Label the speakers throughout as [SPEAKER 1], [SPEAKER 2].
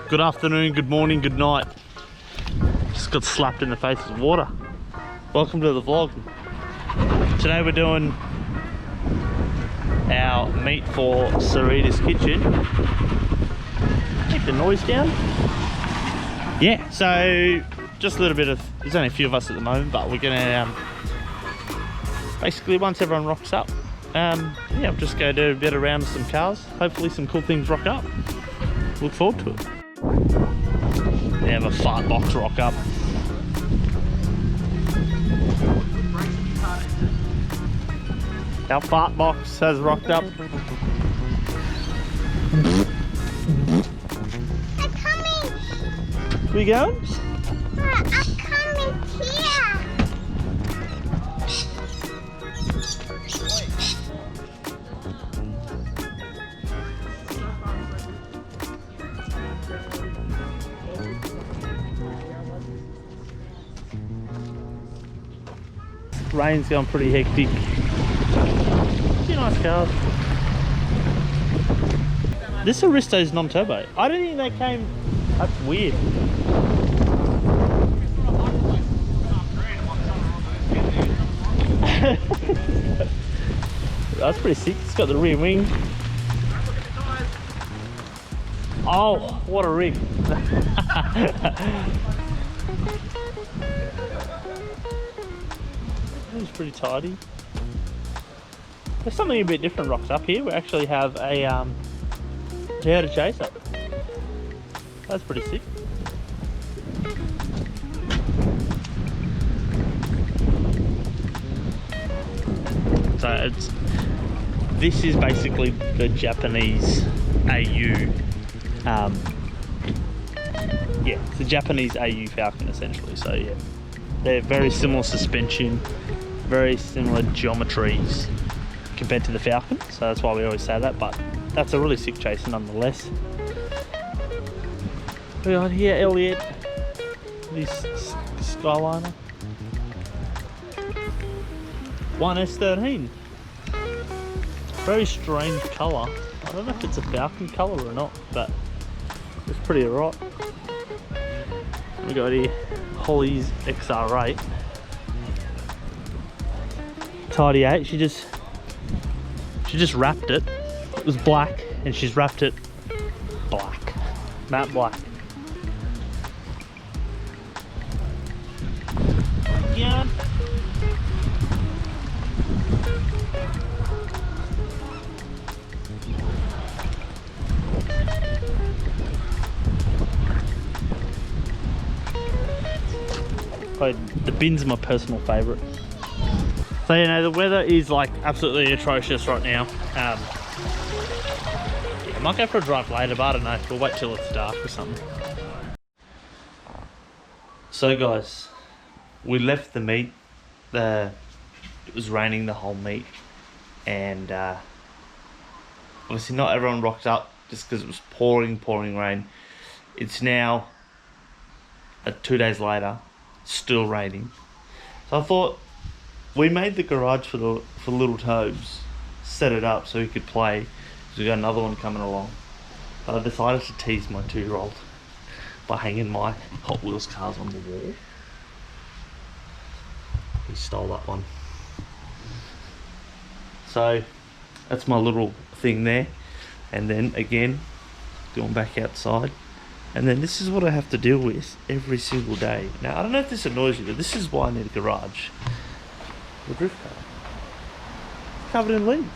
[SPEAKER 1] Good afternoon, good morning, good night. Just got slapped in the face with water. Welcome to the vlog. Today we're doing our meat for Sarita's kitchen. Keep the noise down. Yeah, so just a little bit of, there's only a few of us at the moment, but we're gonna basically once everyone rocks up, yeah, I'm just gonna do a bit around with some cars. Hopefully some cool things rock up. Look forward to it. They have a fart box rock up. Our fart box has rocked up.
[SPEAKER 2] I'm coming.
[SPEAKER 1] We going?
[SPEAKER 2] I'm coming here.
[SPEAKER 1] Rain's going pretty hectic. Two nice cars. This Aristo's non-turbo. I don't think they came. That's weird. That's pretty sick. It's got the rear wing. Oh, what a rig. It's pretty tidy. There's something a bit different rocks up here. We actually have a Toyota Chaser. That's pretty sick. So this is basically the Japanese AU. Yeah, it's the Japanese AU Falcon essentially. So yeah, they're very similar suspension, very similar geometries compared to the Falcon. So that's why we always say that. But that's a really sick Chaser nonetheless. We got here Elliot, this Skyliner. 1S13. Very strange colour. I don't know if it's a Falcon colour or not, but it's pretty alright. We got here Holly's XR8. Tidy 8. She just wrapped it. It was black, and she's wrapped it black, matte black. Yeah. The bin's my personal favourite. So you know, the weather is like absolutely atrocious right now. Yeah, I might go for a drive later, but I don't know. We'll wait till it's dark or something. So guys, we left the meet. It was raining the whole meet, and obviously not everyone rocked up just because it was pouring rain. It's now 2 days later, still raining. So I thought we made the garage for little Tobes, set it up so he could play. So we got another one coming along. But I decided to tease my 2-year-old by hanging my Hot Wheels cars on the wall. He stole that one. So that's my little thing there. And then again, going back outside. And then this is what I have to deal with every single day. Now, I don't know if this annoys you, but this is why I need a garage. The drift car. It's covered in leaves.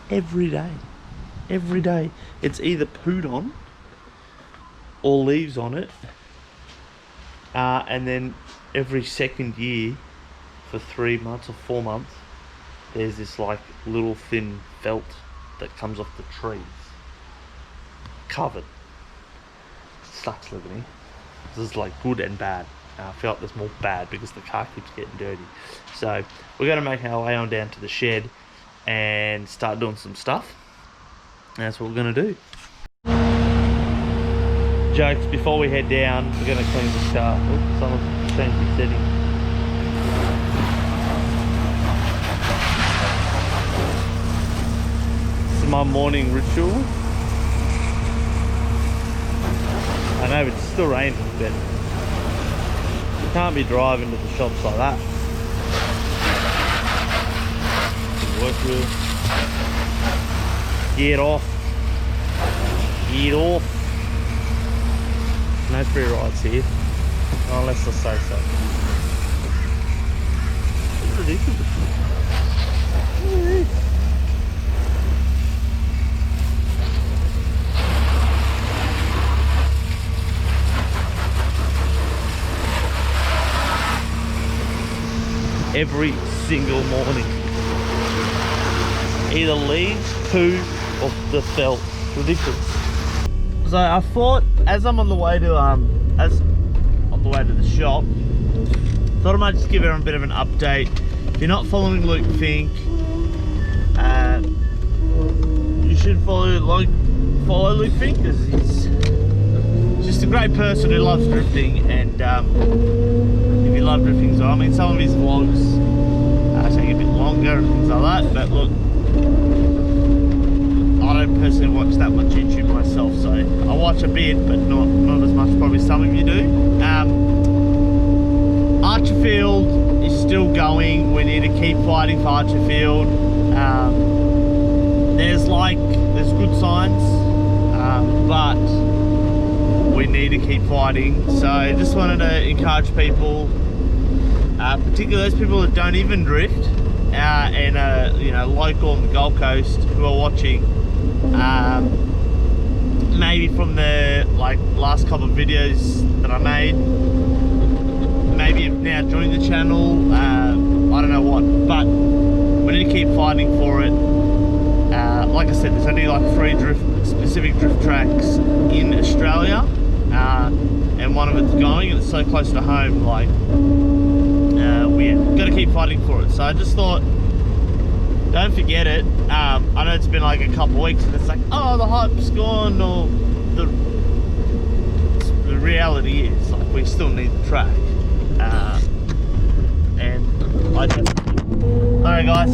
[SPEAKER 1] Every day. Every day. It's either pooed on or leaves on it. And then every second year for 3 months or 4 months, there's this like little thin felt that comes off the trees, covered. Sucks living here. This is like good and bad. I feel like there's more bad because the car keeps getting dirty. So we're gonna make our way on down to the shed and start doing some stuff. And that's what we're gonna do. Jokes, before we head down, we're gonna clean this car. Oops, someone's changed the setting. my morning ritual. I know it's still raining, but you can't be driving to the shops like that. Work wheel. Get off. Get off. No free rides here. Unless I say so. It's ridiculous. Every single morning. Either leaves, poo, or the felt. Ridiculous. So I thought, as I'm on the way to the shop, thought I might just give everyone a bit of an update. If you're not following Luke Fink, you should follow Luke Fink, because he's just a great person who loves drifting. And if you love drifting as well, I mean, some of his vlogs take a bit longer and things like that, but look, I don't personally watch that much YouTube myself, so I watch a bit, but not as much probably some of you do. Archerfield is still going. We need to keep fighting for Archerfield. There's good signs, but we need to keep fighting. So I just wanted to encourage people, particularly those people that don't even drift, and you know, local on the Gold Coast, who are watching. Maybe from the last couple of videos that I made, maybe have now joined the channel. I don't know what, but we need to keep fighting for it. Like I said, there's only 3 specific drift tracks in Australia, and one of it's going, and it's so close to home. We've got to keep fighting for it. So I just thought, don't forget it. I know it's been a couple of weeks, and it's oh, the hype's gone, or the reality is we still need the track. And I don't. Alright guys,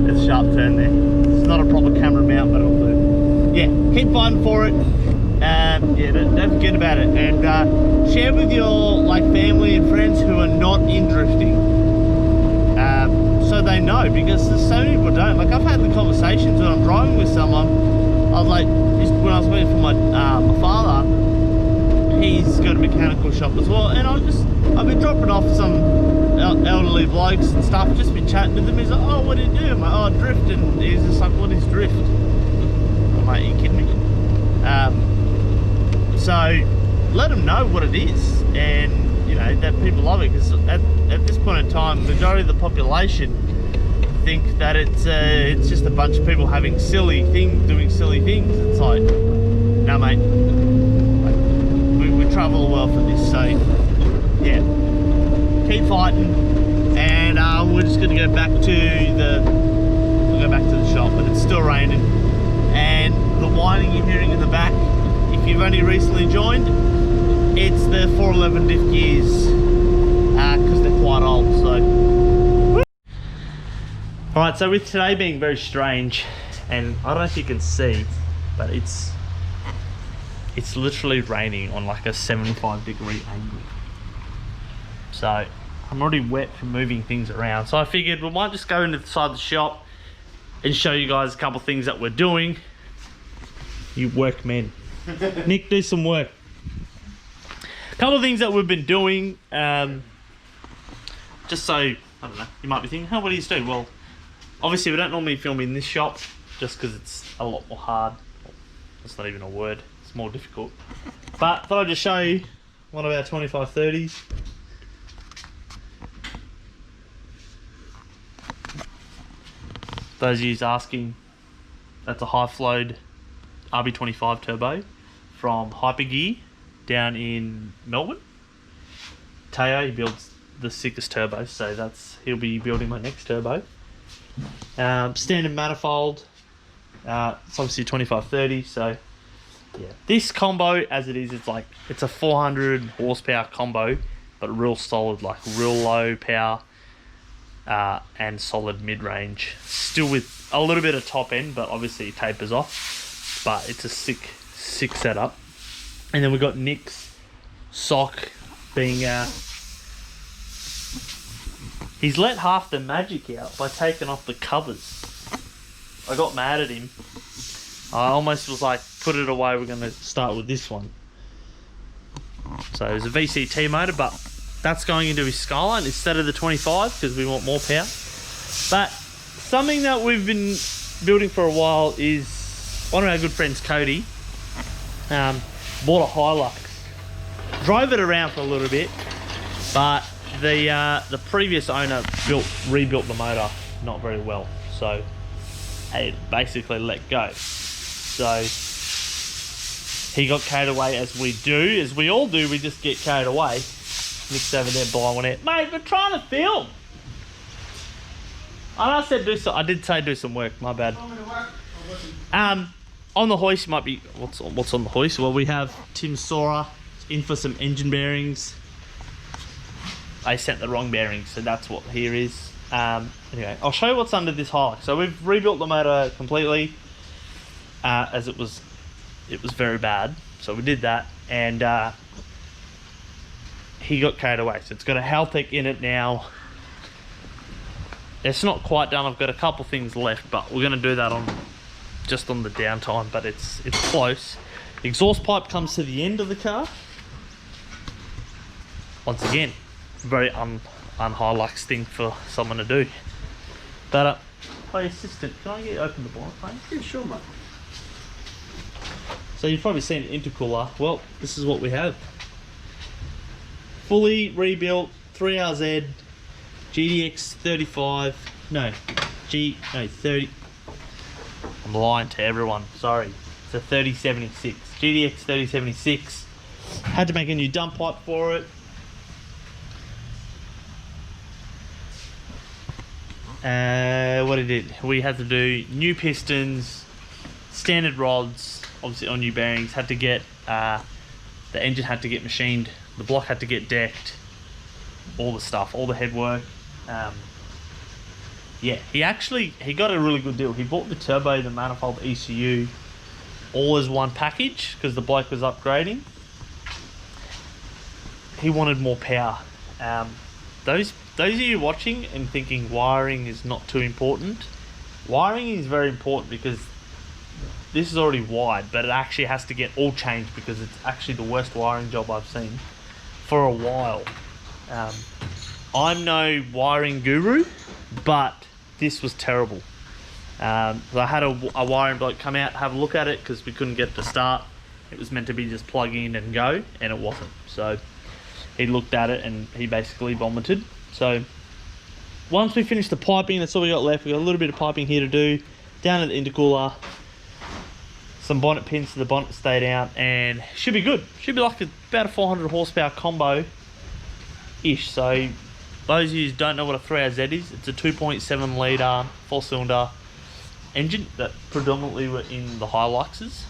[SPEAKER 1] it's a sharp turn there. It's not a proper camera mount, but it'll do. Yeah, keep fighting for it. Yeah, don't forget about it, and share with your family and friends who are not in drifting, so they know, because there's so many people don't. I've had the conversations when I'm driving with someone. I was when I was waiting for my father, he's got a mechanical shop as well, and I've been dropping off some elderly blokes and stuff, just been chatting to them. He's like, oh, what do you do? I'm like, oh, I drift. And he's just like, what is drift? I'm like, are you kidding me? So let them know what it is, and you know that people love it, because at this point in time, the majority of the population think that it's just a bunch of people having doing silly things. It's like, no mate, we travel the world for this. So yeah, keep fighting, and we're just going to go back to the shop, but it's still raining, and the whining you're hearing in the back, if you've only recently joined, it's the 411 diff gears, because they're quite old. So alright, so with today being very strange, and I don't know if you can see, but it's literally raining on a 75-degree angle. So I'm already wet from moving things around, so I figured we might just go into the side of the shop and show you guys a couple of things that we're doing. You workmen. Nick, do some work. A couple of things that we've been doing, just so, I don't know, you might be thinking, what do you do? Well, obviously we don't normally film in this shop, just because it's a lot more hard. That's not even a word, it's more difficult. But I thought I'd just show you one of our 2530s. Those of you asking, that's a high-flowed RB25 turbo from Hypergear down in Melbourne. Teo, he builds the sickest turbos, so he'll be building my next turbo. Standard manifold, it's obviously a 2530, so yeah. This combo, as it is, it's a 400 horsepower combo, but real solid, real low power. and solid mid-range. Still with a little bit of top end, but obviously it tapers off. But it's a sick setup. And then we've got Nick's sock being... he's let half the magic out by taking off the covers. I got mad at him. I almost was like, put it away, we're going to start with this one. So it was a VCT motor, but that's going into his Skyline instead of the 25 because we want more power. But something that we've been building for a while is one of our good friends, Cody, bought a Hilux. Drove it around for a little bit, but the previous owner rebuilt the motor not very well, so it basically let go. So he got carried away, as we all do. We just get carried away. Nick's over there blowing it. Mate, we're trying to film. And I said I did say do some work. My bad. On the hoist, you might be what's on the hoist? Well, we have Tim Sora in for some engine bearings. I sent the wrong bearings, so that's what here is. Anyway, I'll show you what's under this Hilux. So we've rebuilt the motor completely, as it was very bad. So we did that, and he got carried away. So it's got a Haltech in it now. It's not quite done. I've got a couple things left, but we're going to do that just on the downtime. But it's close. The exhaust pipe comes to the end of the car. Once again, very un-Hilux thing for someone to do. But hey assistant, can I get you open the bonnet, please?
[SPEAKER 3] Yeah, sure, mate.
[SPEAKER 1] So you've probably seen an intercooler. Well, this is what we have. Fully rebuilt 3RZ GDX 35. No, 30. I'm lying to everyone. Sorry, it's a 3076 GDX 3076. Had to make a new dump pipe for it. What it did, we had to do new pistons, standard rods, obviously on new bearings. Had to get the engine had to get machined, the block had to get decked, all the stuff, all the headwork. Yeah, he got a really good deal. He bought the turbo, the manifold, ECU, all as one package because the bloke was upgrading. He wanted more power. Those of you watching and thinking wiring is not too important, wiring is very important because this is already wired, but it actually has to get all changed because it's actually the worst wiring job I've seen for a while. I'm no wiring guru, but this was terrible. I had a wiring bloke come out, have a look at it because we couldn't get it to start. It was meant to be just plug in and go, and it wasn't. So he looked at it and he basically vomited. So once we finish the piping, that's all we got left. We got a little bit of piping here to do. Down at the intercooler, some bonnet pins so the bonnet stayed out, and should be good. Should be like about a 400 horsepower combo-ish. So those of you who don't know what a 3RZ is, it's a 2.7 litre 4-cylinder engine that predominantly were in the Hiluxes.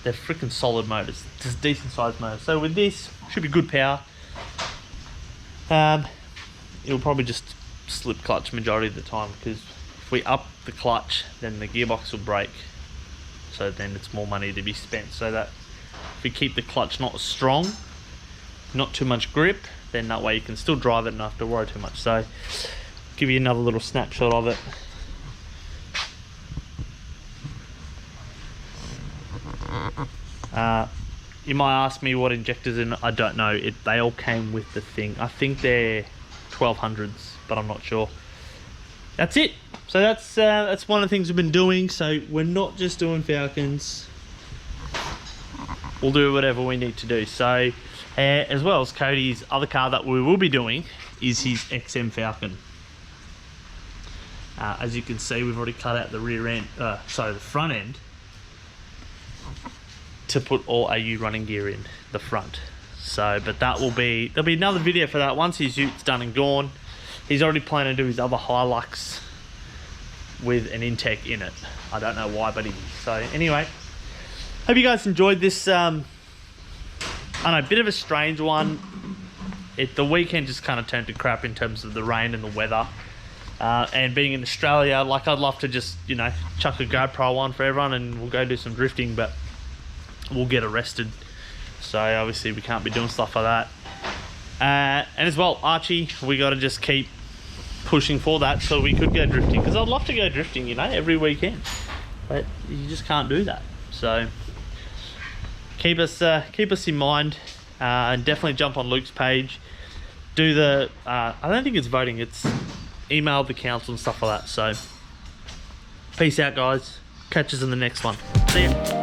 [SPEAKER 1] They're freaking solid motors. It's a decent sized motor. So with this, should be good power. It'll probably just slip clutch majority of the time because if we up the clutch, then the gearbox will break. So then it's more money to be spent. So that if we keep the clutch not strong, not too much grip, then that way you can still drive it and not have to worry too much. So give you another little snapshot of it. You might ask me what injectors in. I don't know. They all came with the thing. I think they're 1200s, but I'm not sure. That's it. So that's one of the things we've been doing. So we're not just doing Falcons. We'll do whatever we need to do. So as well as Cody's other car that we will be doing is his XM Falcon. As you can see, we've already cut out the rear end. The front end, to put all AU running gear in the front. So, but there'll be another video for that once his ute's done and gone. He's already planning to do his other Hilux with an Intech in it. I don't know why, but he is. So anyway, hope you guys enjoyed this. I know, a bit of a strange one. the weekend just kind of turned to crap in terms of the rain and the weather. And being in Australia, like I'd love to just, you know, chuck a GoPro on for everyone and we'll go do some drifting, but we'll get arrested. So obviously we can't be doing stuff like that. And as well, Archie, we got to just keep pushing for that so we could go drifting, because I'd love to go drifting, you know, every weekend, but you just can't do that. So keep us in mind, and definitely jump on Luke's page. Do the I don't think it's voting, it's email the council and stuff like that. So peace out, guys. Catch us in the next one. See ya.